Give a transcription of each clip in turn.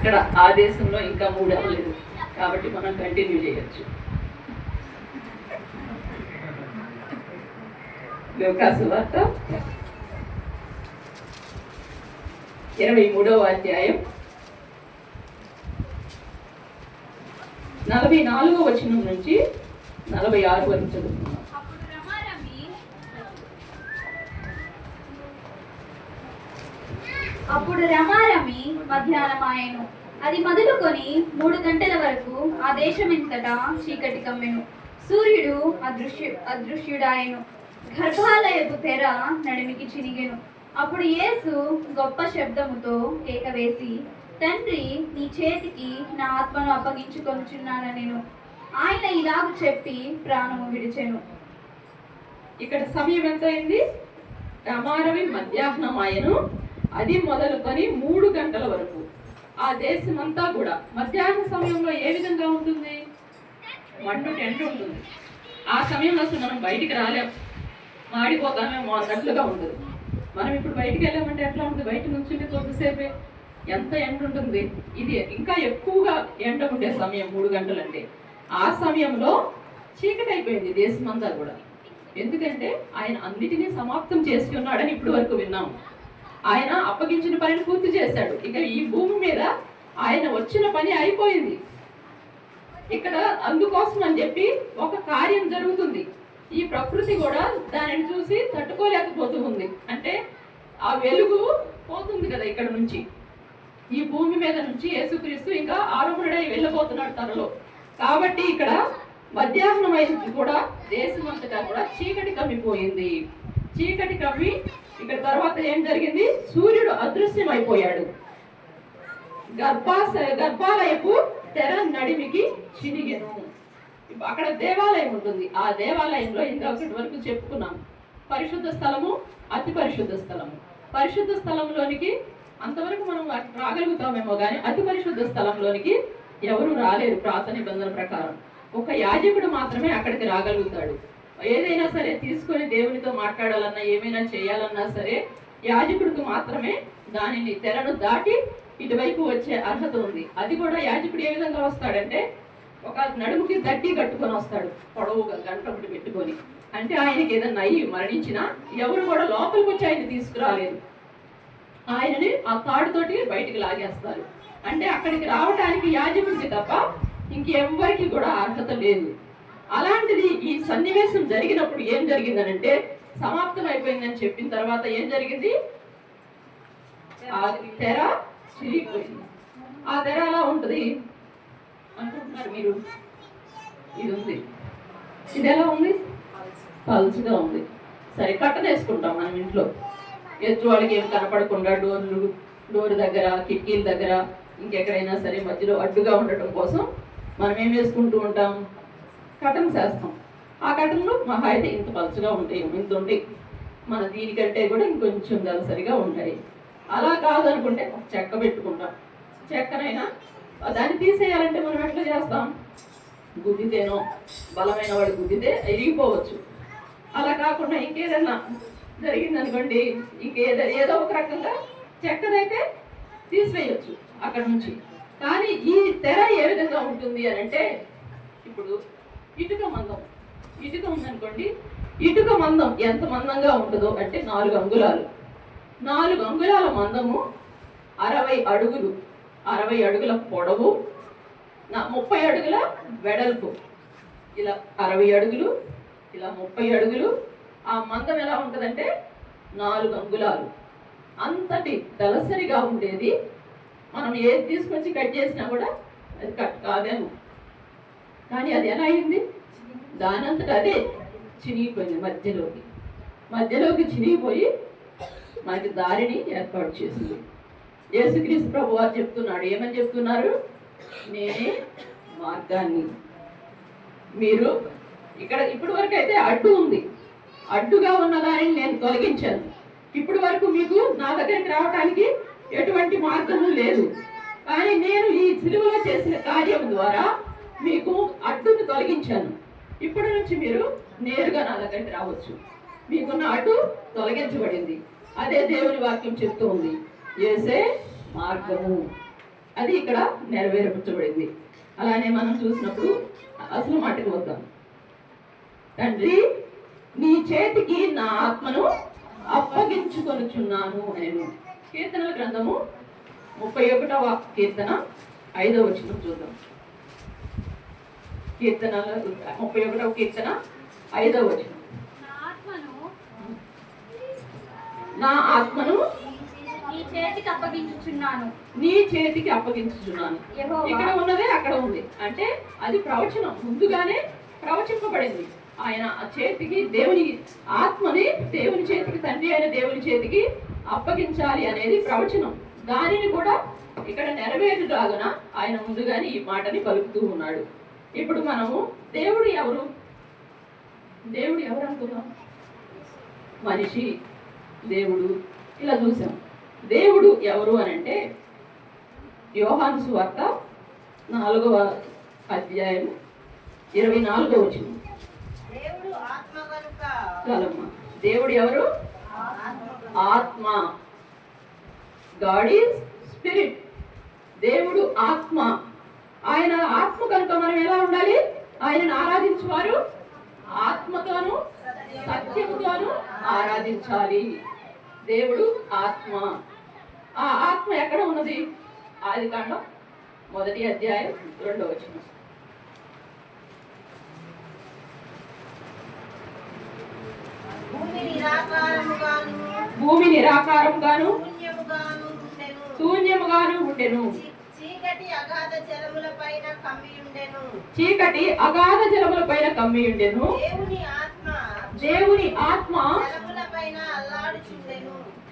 అక్కడ ఆ దేశంలో ఇంకా 3 అవ్వలేదు కాబట్టి మనం కంటిన్యూ చేయొచ్చు. లూకా సువార్త 23వ అధ్యాయం 44వ వచనం నుంచి 46 వరకు చదువుతున్నాం. అప్పుడు రమారమి మధ్యాహ్నమాయెను. అది మొదలుకొని 3 గంటల వరకు ఆ దేశమెంతటా చీకటి కమ్మెను. సూర్యుడు అదృశ్యుడాయెను. గర్భాలయపు తెర నడిమికి చినిగెను. అప్పుడు యేసు గొప్ప శబ్దముతో కేక వేసి, తండ్రి, నీ చేతికి నా ఆత్మను అప్పగించుకొనుచున్నానెను. ఆయన ఇలాగ చెప్పి ప్రాణము విడిచెను. ఇక్కడ సమయం ఎంత అయింది? రమారమి మధ్యాహ్నమాయెను. అది మొదలుకొని 3 గంటల వరకు ఆ దేశమంతా కూడా మధ్యాహ్న సమయంలో ఏ విధంగా ఉంటుంది? మండు టెంట్ ఉంటుంది. ఆ సమయంలో అసలు మనం బయటికి రాలేం, మాడిపోతామేమో అన్నట్లుగా ఉంటుంది. మనం ఇప్పుడు బయటికి వెళ్ళామంటే ఎట్లా ఉంటుంది? బయట నుంచి కొద్దిసేపే ఎంత ఎండ ఉంటుంది. ఇది ఇంకా ఎక్కువగా ఎండ ఉండే సమయం 3 గంటలంటే. ఆ సమయంలో చీకటి అయిపోయింది దేశమంతా కూడా. ఎందుకంటే ఆయన అన్నిటినీ సమాప్తం చేసి ఉన్నాడని ఇప్పుడు వరకు విన్నాము. ఆయన అప్పగించిన పనిని పూర్తి చేశాడు. ఇక ఈ భూమి మీద ఆయన వచ్చిన పని అయిపోయింది. ఇక్కడ అందుకోసం అని చెప్పి ఒక కార్యం జరుగుతుంది. ఈ ప్రకృతి కూడా దానిని చూసి తట్టుకోలేకపోతూ ఉంది. అంటే ఆ వెలుగు పోతుంది కదా ఇక్కడ నుంచి. ఈ భూమి మీద నుంచి యేసుక్రీస్తు ఇంకా ఆరోహణుడై వెళ్ళబోతున్నాడు త్వరలో. కాబట్టి ఇక్కడ మధ్యాహ్నం అయింది కూడా దేశమంతటా కూడా చీకటి కమ్మిపోయింది. చీకటి కమ్మి ఇక్కడ తర్వాత ఏం జరిగింది? సూర్యుడు అదృశ్యమైపోయాడు. గర్భాలయపు తెర నడిమికి చినిగెను. అక్కడ దేవాలయం ఉంటుంది. ఆ దేవాలయంలో ఇంకా ఒకటి వరకు చెప్పుకున్నాం. పరిశుద్ధ స్థలము, అతి పరిశుద్ధ స్థలము. పరిశుద్ధ స్థలంలోనికి అంతవరకు మనం రాగలుగుతామేమో కానీ అతి పరిశుద్ధ స్థలంలోనికి ఎవరు రాలేరు ప్రాత నిబంధన ప్రకారం. ఒక యాజకుడు మాత్రమే అక్కడికి రాగలుగుతాడు. ఏదైనా సరే తీసుకొని దేవునితో మాట్లాడాలన్నా ఏమైనా చేయాలన్నా సరే యాజకుడికి మాత్రమే దానిని తెరను దాటి ఇటువైపు వచ్చే అర్హత ఉంది. అది కూడా యాజకుడు ఏ విధంగా వస్తాడంటే ఒక నడుముకి దట్టి కట్టుకొని వస్తాడు, పొడవుగా గంట ఒకటి పెట్టుకొని. అంటే ఆయనకి ఏదన్నా అయ్యి మరణించినా ఎవరు కూడా లోపలికి వచ్చి ఆయన తీసుకురాలేదు. ఆయనని ఆ తాడుతోటి బయటికి లాగేస్తారు. అంటే అక్కడికి రావడానికి యాజకుడికి తప్ప ఇంకెవ్వరికి కూడా అర్హత లేదు. అలాంటిది ఈ సన్నివేశం జరిగినప్పుడు ఏం జరిగిందనంటే సమాప్తం అయిపోయిందని చెప్పిన తర్వాత ఏం జరిగింది? ఆ తెర చిరిగిపోయింది. ఆ తెర ఎలా ఉంటుంది అనుకుంటున్నారు మీరు? ఇది ఉంది. ఇది ఎలా ఉంది? పల్చుగా ఉంది. సరే, కట్టనేసుకుంటాం మనం ఇంట్లో. ఎత్తు వాళ్ళకి ఏం కనపడకుండా డోర్ దగ్గర, కిటికీల దగ్గర, ఇంకెక్కడైనా సరే మధ్యలో అడ్డుగా ఉండటం కోసం మనం ఏం వేసుకుంటూ ఉంటాం? కటన్స్ వేస్తాం. ఆ కటన్లు మహా అయితే ఇంత పలుచగా ఉంటాయి, ఇంత ఉంటాయి. మన దీనికంటే కూడా ఇంకొంచెం దళసరిగా ఉంటాయి. అలా కాదనుకుంటే ఒక చెక్క పెట్టుకుంటాం. చెక్కనైనా దాన్ని తీసేయాలంటే మనం ఎట్లా చేస్తాం? గుద్దితేనో, బలమైన వాడు గుద్దితే ఇరిగిపోవచ్చు. అలా కాకుండా ఇంకేదన్నా జరిగిందనుకోండి, ఏదో ఒక రకంగా చెక్కనైతే తీసివేయచ్చు అక్కడ నుంచి. కానీ ఈ తెర ఏ విధంగా ఉంటుంది అని అంటే, ఇప్పుడు ఇటుక ఉందనుకోండి. ఇటుక మందం ఎంత మందంగా ఉంటుందో అంటే 4 అంగుళాలు. 4 అంగుళాల మందము 60 అడుగులు. 60 అడుగుల పొడవు, 30 అడుగుల వెడల్పు. ఇలా 60 అడుగులు, ఇలా 30 అడుగులు. ఆ మందం ఎలా ఉంటుందంటే 4 అంగుళాలు. అంతటి దళసరిగా ఉండేది. మనం ఏది తీసుకొచ్చి కట్ చేసినా కూడా అది కట్ కాదేమో. కానీ అది ఎలా అయింది? దానంతట అదే చినిగిపోయింది. మధ్యలోకి చినిగిపోయి మనకి దారిని ఏర్పాటు చేసింది. యేసుక్రీస్తు ప్రభు వారు చెప్తున్నాడు. ఏమని చెప్తున్నారు? నేనే మార్గాన్ని. మీరు ఇక్కడ ఇప్పటి వరకు అయితే అడ్డు ఉంది. అడ్డుగా ఉన్న దానిని నేను తొలగించాను. ఇప్పటి వరకు మీకు నా దగ్గరికి రావడానికి ఎటువంటి మార్గము లేదు. కానీ నేను ఈ సిలువలో చేసిన కార్యం ద్వారా మీకు అడ్డును తొలగించాను. ఇప్పటి నుంచి మీరు నేరుగా నా దగ్గరికి రావచ్చు. మీకున్న అడ్డు తొలగించబడింది. అదే దేవుని వాక్యం చెప్తూ ఉంది. యేసే మార్గము. అది ఇక్కడ నెరవేర్చబడింది. అలానే మనం చూసినప్పుడు అసలు మాటకు వద్దాం. తండ్రి, నీ చేతికి నా ఆత్మను అప్పగించుకొనుచున్నాను నేను. కీర్తనల గ్రంథము 31వ కీర్తన 5వ వచనం చూద్దాం. కీర్తనల 31వ కీర్తన 5వ వచనం. నా ఆత్మను నీ చేతికి అప్పగించుచున్నాను. నీ చేతికి అప్పగించుచున్నాను. ఇక్కడ ఉన్నదే అక్కడ ఉంది. అంటే అది ప్రవచనం, ముందుగానే ప్రవచింపబడింది. ఆయన ఆ చేతికి దేవుని ఆత్మని దేవుని చేతికి, తండ్రి అయిన దేవుని చేతికి అప్పగించాలి అనేది ప్రవచనం. దానిని కూడా ఇక్కడ నెరవేరులాగున ఆయన ముందుగానే ఈ మాటని పలుకుతూ ఉన్నాడు. ఇప్పుడు మనము దేవుడు ఎవరు అనుకున్నాం? మనిషి, దేవుడు, ఇలా చూసాం. దేవుడు ఎవరు అని అంటే యోహాను సువార్త 4వ అధ్యాయం 24వ వచనం. చాలమ్మా. దేవుడు ఎవరు? ఆత్మ. God is spirit. దేవుడు ఆత్మ. ఆయన ఆత్మ కనుక మనం ఎలా ఉండాలి? ఆయనను ఆరాధించువారు ఆత్మతోను సత్యముతోను ఆరాధించాలి. దేవుడు ఆత్మ. ఆ ఆత్మ ఎక్కడ ఉన్నది? ఆదికాండం 1వ అధ్యాయం 2వ వచనం. భూమి నిరాకారముగాను శూన్యముగాను ఉండెను. చీకటి అగాధ జలముల పైన కమ్మి ఉండెను. దేవుని ఆత్మ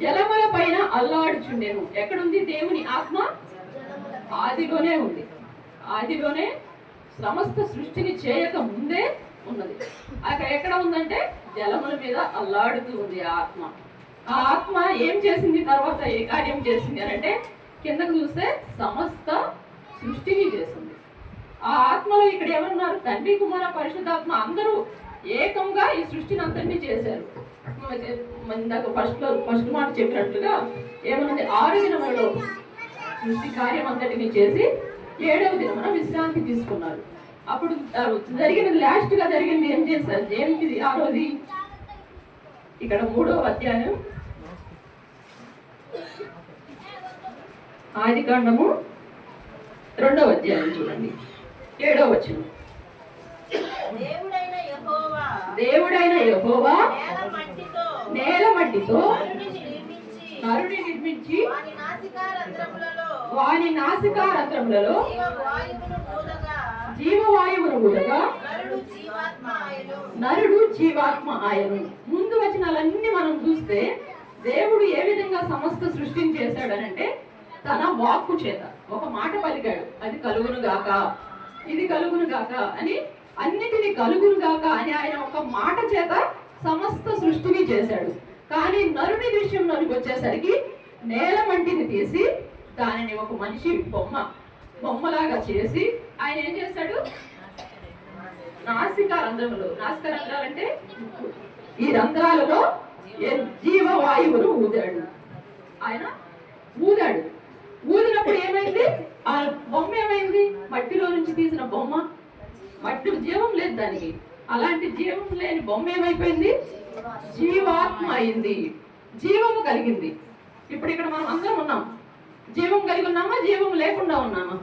జలముల పైన అల్లాడుచుండెను. ఎక్కడుంది దేవుని ఆత్మ? ఆదిలోనే ఉంది. ఆదిలోనే సమస్త సృష్టిని చేయక ముందే ఉన్నది. అక్కడ ఎక్కడ ఉందంటే జలముల మీద అల్లాడుతూ ఉంది ఆ ఆత్మ. ఆ ఆత్మ ఏం చేసింది? తర్వాత ఏ కార్యం చేసింది అని అంటే కిందకు చూస్తే సమస్త సృష్టిని చేసింది. ఆ ఆత్మలో ఇక్కడ ఎవరున్నారు? తండ్రి, కుమార, పరిశుద్ధాత్మ అందరూ ఏకంగా ఈ సృష్టిని అంతటినీ చేశారు. ఇందాక ఫస్ట్ మాట చెప్పినట్లుగా ఏమన్నది? 6 దినములలో సృష్టి కార్యం అంతటిని చేసి 7వ దినమున విశ్రాంతి తీసుకున్నారు. అప్పుడు జరిగినది, లాస్ట్ గా జరిగింది ఏం చేశారు? ఏమిటి ఆ రోజు? ఇక్కడ 3వ అధ్యాయం ఆదికాండము 2వ అధ్యాయం చూడండి, 7వ వచనం. దేవుడైన యెహోవా నేల మట్టితో నరుని నిర్మించి వాని నాసికారంధ్రములలో జీవవాయువును ఊదగా నరుడు జీవాత్మ ఆయను. ముందు వచనాలన్నీ మనం చూస్తే దేవుడు ఏ విధంగా సమస్త సృష్టిని చేశాడనంటే తన వాక్కు చేత ఒక మాట పలికాడు. అది కలుగును గాక, ఇది కలుగును గాక అని, అన్నిటిని కలుగును గాక అని ఆయన ఒక మాట చేత సమస్త సృష్టిని చేశాడు. కానీ నరుని విషయంలోనికి వచ్చేసరికి నేల మంటిని తీసి దానిని ఒక మనిషి బొమ్మలాగా చేసి ఆయన ఏం చేశాడు? నాసికా రంధ్రాలు అంటే ఈ రంధ్రాలలో జీవవాయువును ఊదాడు. ఆయన ఊదినప్పుడు ఏమైంది? ఆ బొమ్మ ఏమైంది? మట్టిలో నుంచి తీసిన బొమ్మ, మట్టి జీవం లేదు దానికి. అలాంటి జీవం లేని బొమ్మ ఏమైపోయింది? జీవాత్మ అయింది, జీవము కలిగింది. ఇప్పుడు ఇక్కడ మనం అందరం ఉన్నాం. జీవం కలిగి ఉన్నామా? జీవం లేకుండా ఉన్నామా?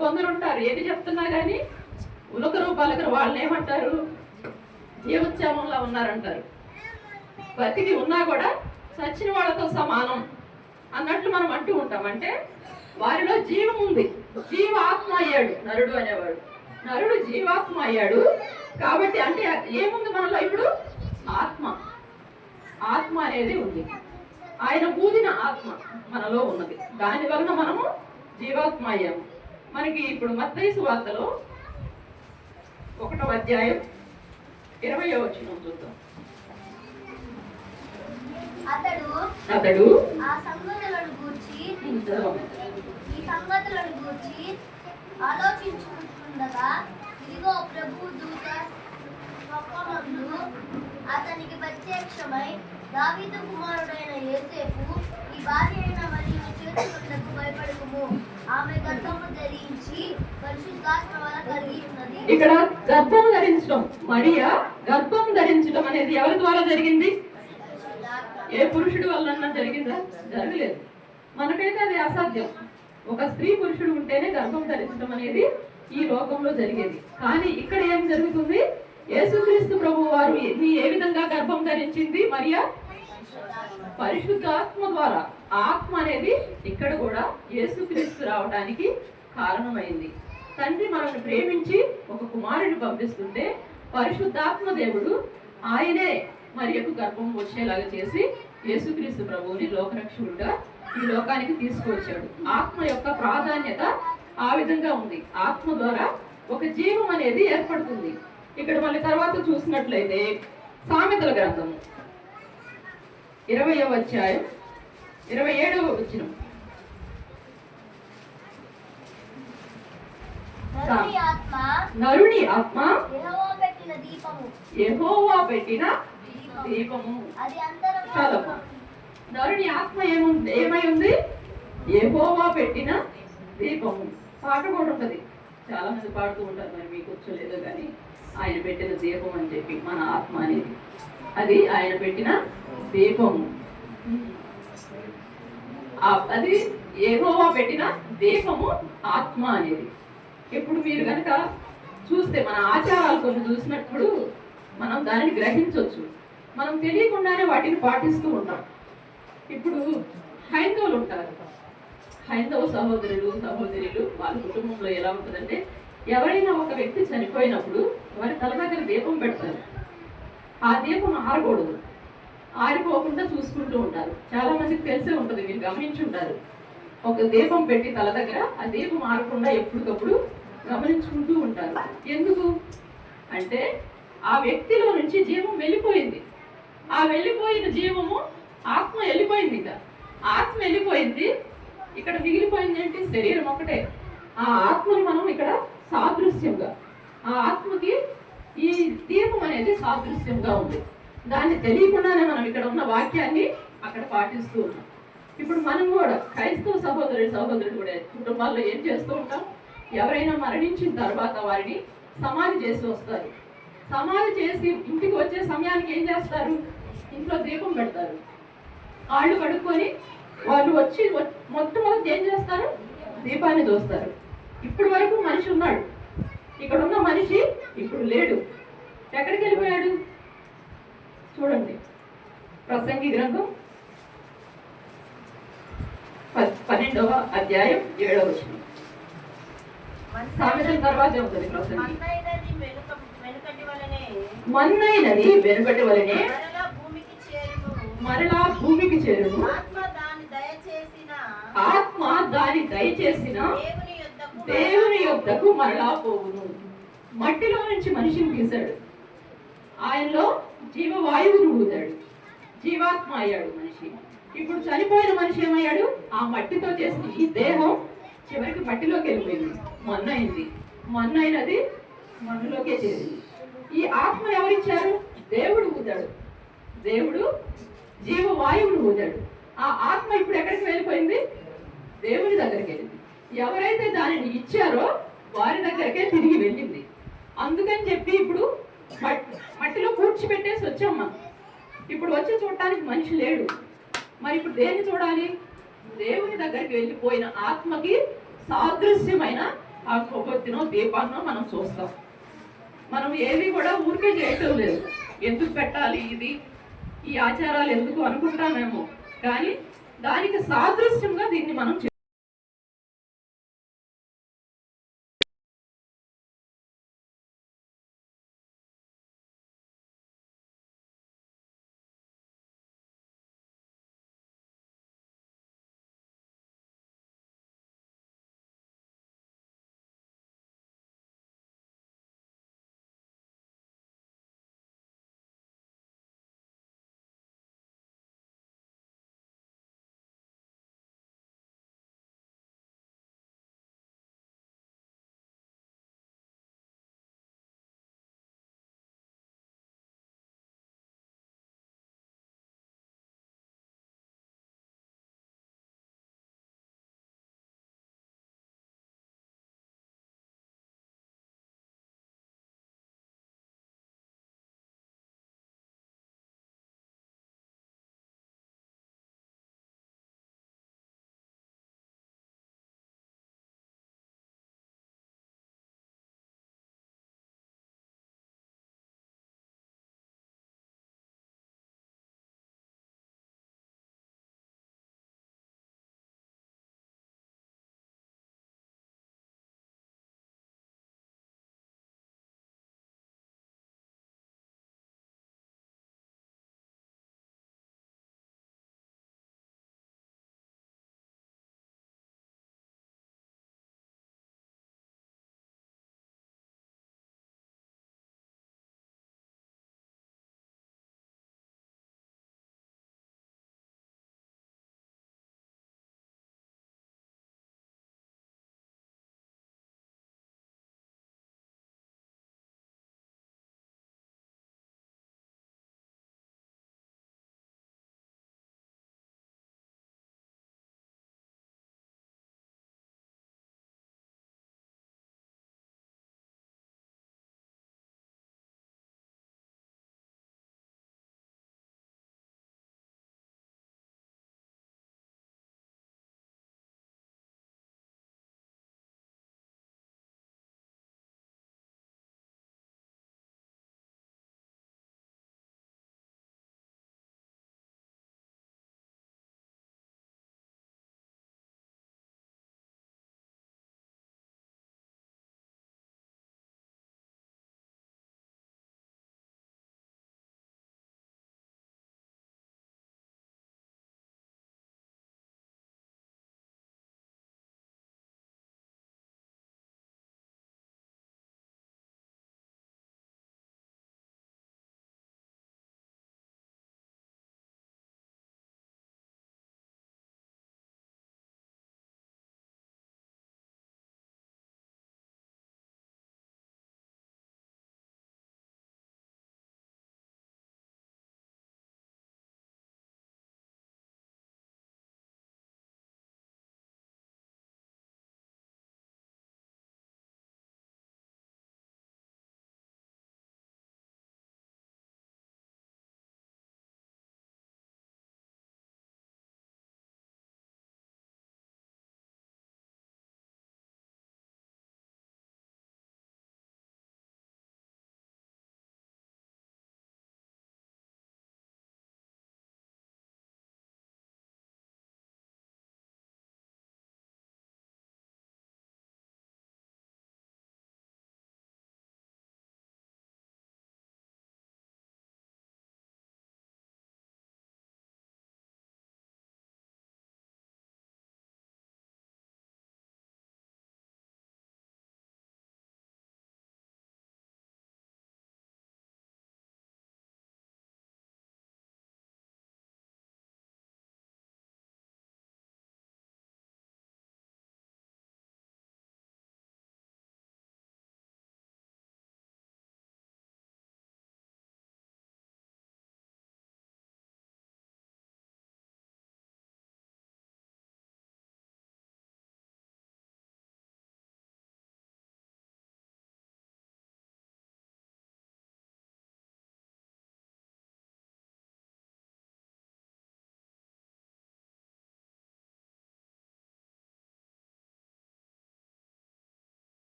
కొందరు ఉంటారు ఏది చెప్తున్నా కానీ ఉలక రూపాలకు వాళ్ళని ఏమంటారు? జీవోత్సవంలా ఉన్నారంటారు. బతికి ఉన్నా కూడా చచ్చిన వాళ్ళతో సమానం అన్నట్లు మనం అంటూ ఉంటాం. అంటే వారిలో జీవం ఉంది. జీవాత్మ అయ్యాడు నరుడు అనేవాడు. నరుడు జీవాత్మ అయ్యాడు కాబట్టి అంటే ఏముంది మనలో? ఇప్పుడు ఆత్మ అనేది ఉంది. ఆయన ఊదిన ఆత్మ మనలో ఉన్నది. దాని వలన మనము జీవాత్మ అయ్యాము. మనకి ఇప్పుడు మత్తయి సువార్తలో 1వ అధ్యాయం 20వ వచనం చూద్దాం. అతడు ఈ సంగతులను గూర్చి ఆలోచించుకుంటుండగా ఇదిగో ప్రభు దూత స్వప్నమందు అతనికి ప్రత్యక్షమై, దావీదు కుమారుడైన యోసేపు, ఈ భార్య అయిన మరియను చేర్చుకొనుటకు భయపడకుము, ఆమె గర్భము ధరించి పరిశుద్ధాత్మ వల్ల కలిగి ఉన్నది. ఇక్కడ గర్భం ధరించడం, మరియా గర్భం ధరించడం అనేది ఎవరి ద్వారా జరిగింది? ఏ పురుషుడి వలన జరిగిందా? జరగలేదు. మనకైతే అది అసాధ్యం. ఒక స్త్రీ పురుషుడు ఉంటేనే గర్భం ధరించడం అనేది ఈ లోకంలో జరిగేది. కానీ ఇక్కడ ఏం జరుగుతుంది? యేసుక్రీస్తు ప్రభు వారు ఏ విధంగా గర్భం ధరించింది? మరియా పరిశుద్ధాత్మ ద్వారా. ఆత్మ అనేది ఇక్కడ కూడా యేసుక్రీస్తు రావడానికి కారణమైంది. తండ్రి మనల్ని ప్రేమించి ఒక కుమారుని పంపిస్తుంటే పరిశుద్ధాత్మ దేవుడు ఆయనే మరియకు గర్భం వచ్చేలాగా చేసి యేసుక్రీస్తు ప్రభువుని లోకరక్షకుడుగా ఈ లోకానికి తీసుకువచ్చాడు. ఆత్మ యొక్క ప్రాధాన్యత ఆ విధంగా ఉంది. ఆత్మ ద్వారా ఒక జీవం అనేది ఏర్పడుతుంది. ఇక్కడ మళ్ళీ తర్వాత చూసినట్లయితే సామెతల గ్రంథము 20వ అధ్యాయం 27వ వచనం. నరుని ఆత్మ యెహోవా పెట్టిన దీపము. చదవ. నరుని ఆత్మ ఏమై ఉంది? యెహోవా పెట్టిన దీపము. పాట కూడా ఉంటది, చాలా మంది పాడుతూ ఉంటారు, మరి మీకు వచ్చలేదో కానీ ఆయన పెట్టిన దీపం అని చెప్పి. మన ఆత్మ అనేది అది ఆయన పెట్టిన దీపము. అది యెహోవా పెట్టిన దీపము ఆత్మ అనేది. ఇప్పుడు మీరు కనుక చూస్తే మన ఆచారాలు కొన్ని చూసినప్పుడు మనం దానిని గ్రహించవచ్చు. మనం తెలియకుండానే వాటిని పాటిస్తూ ఉంటాం. ఇప్పుడు హైందవులు ఉంటారు, హైందవ సహోదరులు సహోదరులు, వాళ్ళ కుటుంబంలో ఎలా ఉంటుందంటే ఎవరైనా ఒక వ్యక్తి చనిపోయినప్పుడు వారి తల దగ్గర దీపం పెడతారు. ఆ దీపం ఆరకూడదు, ఆరిపోకుండా చూసుకుంటూ ఉంటారు. చాలా మందికి తెలిసే ఉంటుంది, మీరు గమనించి ఉంటారు. ఒక దీపం పెట్టి తల దగ్గర ఆ దీపం ఆరకుండా ఎప్పటికప్పుడు గమనించుకుంటూ ఉంటారు. ఎందుకు అంటే ఆ వ్యక్తిలో నుంచి జీవం వెళ్ళిపోయింది. ఆ వెళ్ళిపోయిన జీవము ఆత్మ వెళ్ళిపోయింది. ఇక ఆత్మ వెళ్ళిపోయింది, ఇక్కడ మిగిలిపోయింది ఏంటి? శరీరం ఒకటే. ఆ ఆత్మని మనం ఇక్కడ సాదృశ్యంగా, ఆ ఆత్మకి ఈ దీపం అనేది సాదృశ్యంగా ఉంది. దాన్ని తెలియకుండానే మనం ఇక్కడ ఉన్న వాక్యాన్ని అక్కడ పాటిస్తూ ఉన్నాం. ఇప్పుడు మనం కూడా క్రైస్తవ సహోదరుడు కూడా కుటుంబాల్లో ఏం చేస్తూ ఉంటాం? ఎవరైనా మరణించిన తర్వాత వారిని సమాధి చేసి వస్తారు. సమాధి చేసి ఇంటికి వచ్చే సమయానికి ఏం చేస్తారు? ఇంట్లో దీపం పెడతారు. కాళ్ళు కడుక్కొని వాళ్ళు వచ్చి మొట్టమొదటి ఏం చేస్తారు? దీపాన్ని చూస్తారు. ఇప్పటి వరకు మనిషి ఉన్నాడు, ఇక్కడ ఉన్న మనిషి ఇప్పుడు లేడు. ఎక్కడికి వెళ్ళిపోయాడు? చూడండి, ప్రసంగి గ్రంథం 12వ అధ్యాయం 7వ వచనం. సామెతల తర్వాత ఉంటుంది ప్రసంగి. మన్నైనది వెనుకటి వలనే మరలా భూమికి చేరును. ఆత్మ దాని దయచేసిన దేవుని యొద్దకు మరలా పోవును. మట్టిలో నుంచి మనిషిని తీశాడు, ఆయనలో జీవవాయువును ఊదాడు, జీవాత్మ అయ్యాడు మనిషి. ఇప్పుడు చనిపోయిన మనిషి ఏమయ్యాడు? ఆ మట్టితో చేసిన ఈ దేహం చివరికి మట్టిలోకి వెళ్ళిపోయింది, మన్నైంది. మన్నైనది మన్నులోకే చేరింది. ఈ ఆత్మ ఎవరిచ్చారు? దేవుడు ఊదాడు. దేవుడు జీవవాయువును ఊదాడు. ఆ ఆత్మ ఇప్పుడు ఎక్కడికి వెళ్ళిపోయింది? దేవుని దగ్గరికి వెళ్ళింది. ఎవరైతే దానిని ఇచ్చారో వారి దగ్గరకే తిరిగి వెళ్ళింది. అందుకని చెప్పి ఇప్పుడు మట్టిలో పూడ్చిపెట్టేసి వచ్చాం మనం. ఇప్పుడు వచ్చి చూడటానికి మనిషి లేడు. మరి ఇప్పుడు దేన్ని చూడాలి? దేవుని దగ్గరికి వెళ్ళిపోయిన ఆత్మకి సాదృశ్యమైన ఆ కొవ్వొత్తినో దీపాన్నో మనం చూస్తాం. మనం ఏది కూడా ఊరికే చేయటం లేదు. ఎందుకు పెట్టాలి ఇది, ఈ ఆచారాలు ఎందుకు అనుకుంటామేమో, కానీ దానికి సాదృశ్యంగా దీన్ని మనం